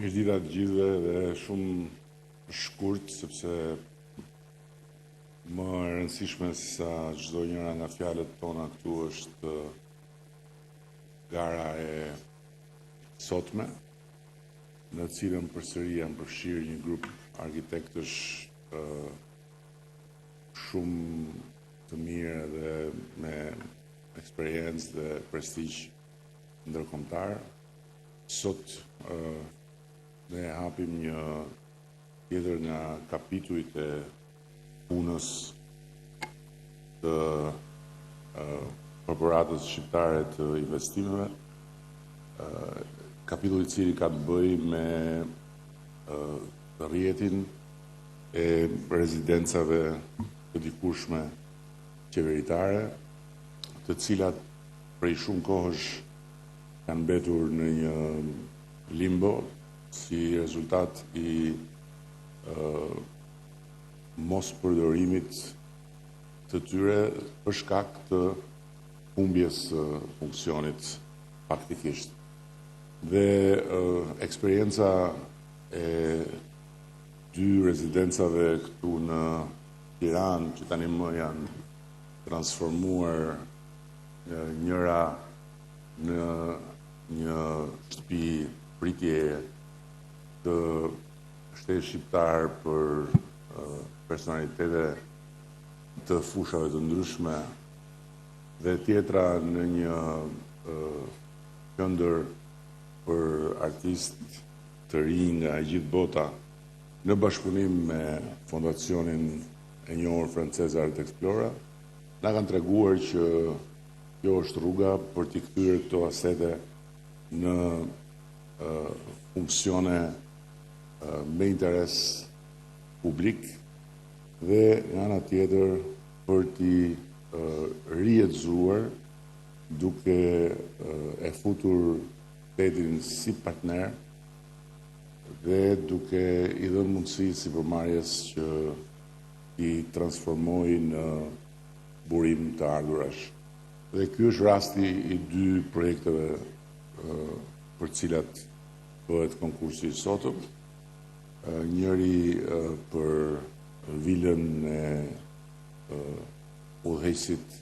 Mirëdita të gjithëve dhe shumë shkurt sepse më e rëndësishme sa çdo njëra nga fjalët tona këtu është gara e sotme, në cilën përsëri janë përfshirë një grup arkitektësh shumë të mirë dhe me eksperiencë dhe prestigj ndërkombëtar. Sot ne hapim një tjetër nga kapitujt e punës të korporatës shqiptare të investimeve, kapitulli i cili ka të bëjë me rrjetin e rezidencave të dikurshme qeveritare, të cilat prej shumë kohësh kanë mbetur në një limbo si rezultat i mos përdorimit të tyre për shkak të humbjes funksionit faktikisht. Dhe eksperienca e dy rezidencave këtu në Tiranë, që tani më janë transformuar njëra në një shtëpi pritjeje të shtetit shqiptar për personalitete të fushave të ndryshme dhe tjetra në një qendër për artistë të rinj nga gjithë bota, në bashkëpunim me fondacionin e njohur francez Art Explora, na kanë treguar që kjo është rruga për t'i kthyer këto asete në funksione me interes publik dhe nga ana tjetër për t'i rihetëzuar duke e futur shtetin si partner dhe duke i dhënë mundësi sipërmarrjes që i transformojë në burim të ardhurash. Dhe ky është rasti i dy projekteve për cilat bëhet konkursi i sotëm. Njëri për vilën e udhëheqësit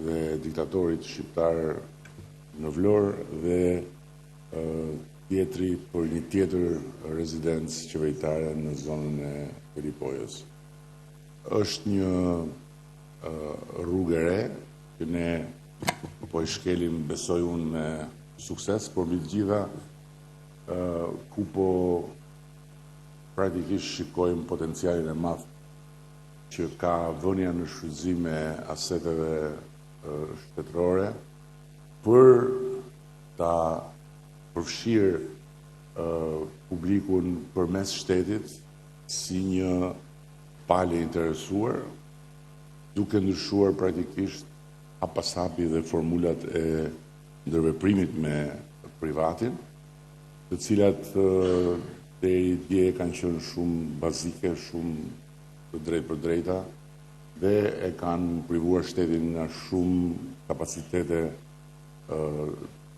dhe diktatorit shqiptar në Vlorë dhe tjetri për një tjetër rezidencë qeveritare në zonën e Peripojës. Është një rrugë e re që ne po e shkelim, besoj unë, me sukses, por mbi të gjitha ku po praktikisht shikojmë potencialin e madh që ka vënia në shfrytëzim e aseteve shtetërore për ta përfshirë publikun përmes shtetit si një palë interesuar, duke ndryshuar praktikisht hap pas hapi dhe formulat e ndërveprimit me privatin, të cilat deri dje kanë qenë shumë bazike, shumë të drejtë për drejta dhe e kanë privuar shtetin nga shumë kapacitete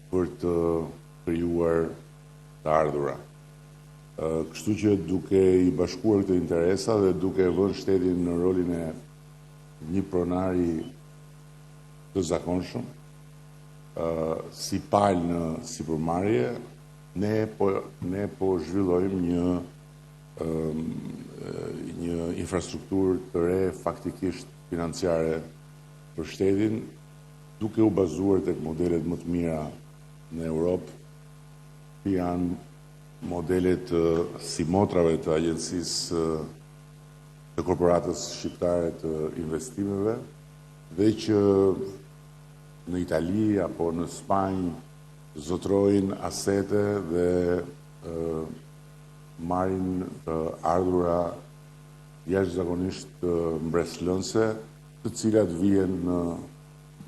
për të krijuar të ardhura. Kështu që duke i bashkuar këto interesa dhe duke vënë shtetin në rolin e një pronari të zakonshëm, si palë në sipërmarrje, ne po zhvillojmë një infrastrukturë të re faktikisht financiare për shtetin, duke u bazuar tek modelet më të mira në Europë, që janë modelet si motrave të agjencisë të korporatës shqiptare të investimeve, dhe që në Itali apo në Spanjë zotrojnë asete dhe marrin të ardhura jashtëzakonisht mbreslënse, të cilat vijnë në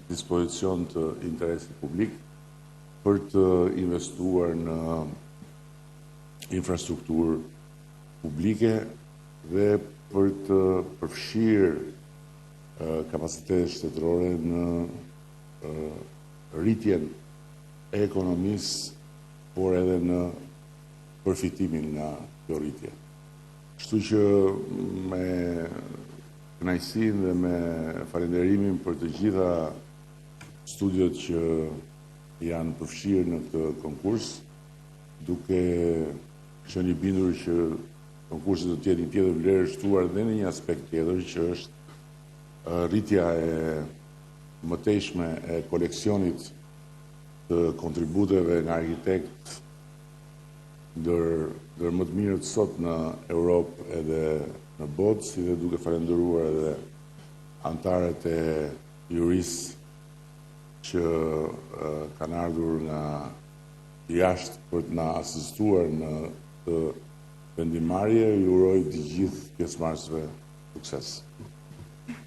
dispozicion të interesit publik për të investuar në infrastrukturë publike dhe për të përfshirë kapacitetet shtetërore në rritjen e ekonomisë por edhe në përfitimin nga kjo rritje. Kështu që me kënaqësinë dhe me falënderimin për të gjitha studiot që janë përfshirë në këtë konkurs, duke qenë i bindur që konkursi do të jetë një tjetër vlerë shtuar dhe në një aspekt tjetër që është rritja e mëtejshme e koleksionit të kontributeve nga arkitekt ndër më të mirët sot në Europë edhe në botë, si dhe duke falendëruar edhe antarët e jurisë që kanë ardhur nga jashtë për të na asistuar në të vendimarrje. Ju uroj të gjithë pjesëmarrësve sukses.